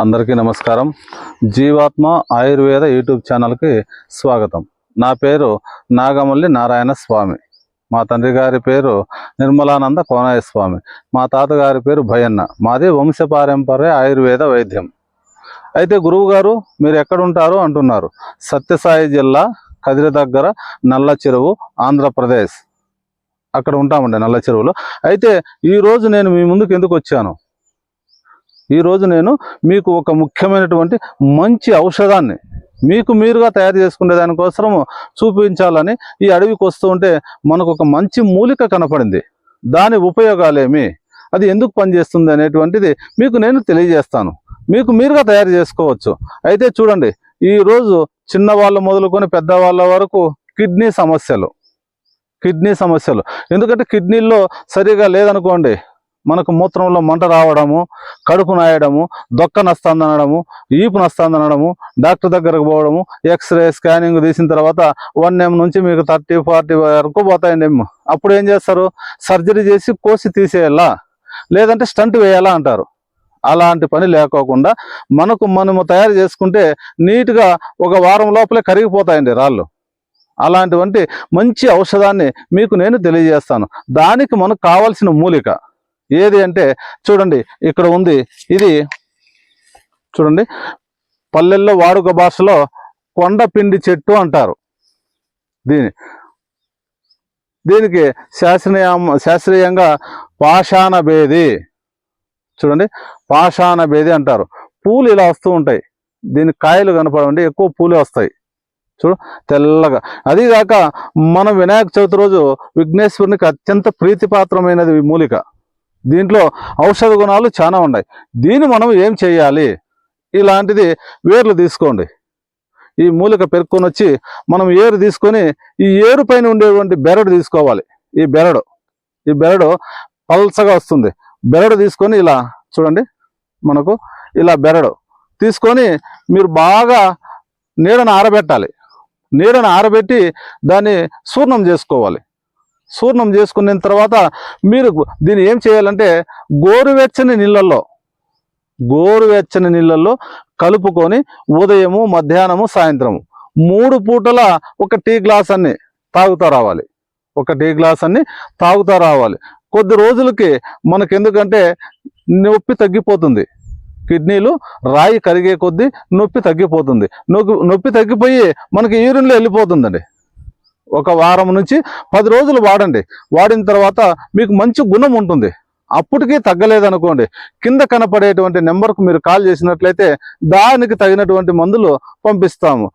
అందరికీ నమస్కారం. జీవాత్మ ఆయుర్వేద యూట్యూబ్ ఛానల్కి స్వాగతం. నా పేరు నాగమల్లి నారాయణ స్వామి. మా తండ్రి గారి పేరు నిర్మలానంద కోనాయ స్వామి. మా తాతగారి పేరు భయన్న. మాది వంశపారంపర్య ఆయుర్వేద వైద్యం. అయితే గురువు గారు మీరు ఎక్కడుంటారు అంటున్నారు. సత్యసాయి జిల్లా కదిరి దగ్గర నల్ల చెరువు, ఆంధ్రప్రదేశ్. అక్కడ ఉంటామండి, నల్ల చెరువులో. అయితే ఈరోజు నేను మీ ముందుకు ఎందుకు వచ్చాను, ఈరోజు నేను మీకు ఒక ముఖ్యమైనటువంటి మంచి ఔషధాన్ని మీకు మీరుగా తయారు చేసుకునే దానికోసము చూపించాలని ఈ అడవికి వస్తూ ఉంటే మనకు ఒక మంచి మూలిక కనపడింది. దాని ఉపయోగాలేమి, అది ఎందుకు పనిచేస్తుంది అనేటువంటిది మీకు నేను తెలియజేస్తాను. మీకు మీరుగా తయారు చేసుకోవచ్చు. అయితే చూడండి, ఈరోజు చిన్నవాళ్ళు మొదలుకొని పెద్దవాళ్ళ వరకు కిడ్నీ సమస్యలు ఎందుకంటే కిడ్నీల్లో సరిగా లేదనుకోండి, మనకు మూత్రంలో మంట రావడము, కడుపు నాయడము, దొక్క నస్తుందనడము, ఈపు నస్తుందనడము, డాక్టర్ దగ్గరకు పోవడము, ఎక్స్రే స్కానింగ్ తీసిన తర్వాత 1M నుంచి మీకు 30-40 వరకు పోతాయండి. అప్పుడు ఏం చేస్తారు, సర్జరీ చేసి కోసి తీసేయాలా, లేదంటే స్టంట్ వేయాలా అంటారు. అలాంటి పని లేకోకుండా మనము తయారు చేసుకుంటే నీట్గా ఒక వారం లోపలే కరిగిపోతాయండి రాళ్ళు. అలాంటివంటి మంచి ఔషధాన్ని మీకు నేను తెలియజేస్తాను. దానికి మనకు కావాల్సిన మూలిక ఏది అంటే చూడండి, ఇక్కడ ఉంది. ఇది చూడండి, పల్లెల్లో వాడుక భాషలో కొండపిండి చెట్టు అంటారు. దీనికి శాస్త్రీయంగా పాషాణ భేది, చూడండి పాషాణ భేది అంటారు. పూలు ఇలా వస్తూ ఉంటాయి. దీనికి కాయలు కనపడండి, ఎక్కువ పూలు వస్తాయి. చూడు తెల్లగా. అదిగాక మన వినాయక చవితి రోజు విఘ్నేశ్వరునికి అత్యంత ప్రీతిపాత్రమైనది ఈ మూలిక. దీంట్లో ఔషధ గుణాలు చాలా ఉన్నాయి. దీన్ని మనం ఏం చేయాలి, ఇలాంటిది వేర్లు తీసుకోండి. ఈ మూలిక పెరుక్కొని వచ్చి మనం ఏరు తీసుకొని ఈ ఏరు పైన ఉండేటువంటి బెరడు తీసుకోవాలి. ఈ బెరడు పల్చగా వస్తుంది. బెరడు తీసుకొని ఇలా చూడండి, మనకు ఇలా బెరడు తీసుకొని మీరు బాగా నీడను ఆరబెట్టాలి. నీడను ఆరబెట్టి దాన్ని చూర్ణం చేసుకోవాలి. చూర్ణం చేసుకున్న తర్వాత మీరు దీన్ని ఏం చేయాలంటే గోరువెచ్చని నీళ్ళల్లో కలుపుకొని ఉదయము, మధ్యాహ్నము, సాయంత్రము 3 పూటల ఒక టీ గ్లాస్ అన్ని తాగుతా రావాలి. కొద్ది రోజులకి మనకెందుకంటే నొప్పి తగ్గిపోతుంది. కిడ్నీలు రాయి కరిగే కొద్దీ నొప్పి తగ్గిపోతుంది. నొప్పి తగ్గిపోయి మనకి యూరిన్లో వెళ్ళిపోతుందండి. ఒక వారం నుంచి 10 రోజులు వాడండి. వాడిన తర్వాత మీకు మంచి గుణం ఉంటుంది. అప్పటికీ తగ్గలేదనుకోండి, కింద కనపడేటువంటి నెంబర్కు మీరు కాల్ చేసినట్లయితే దానికి తగినటువంటి మందులు పంపిస్తాము.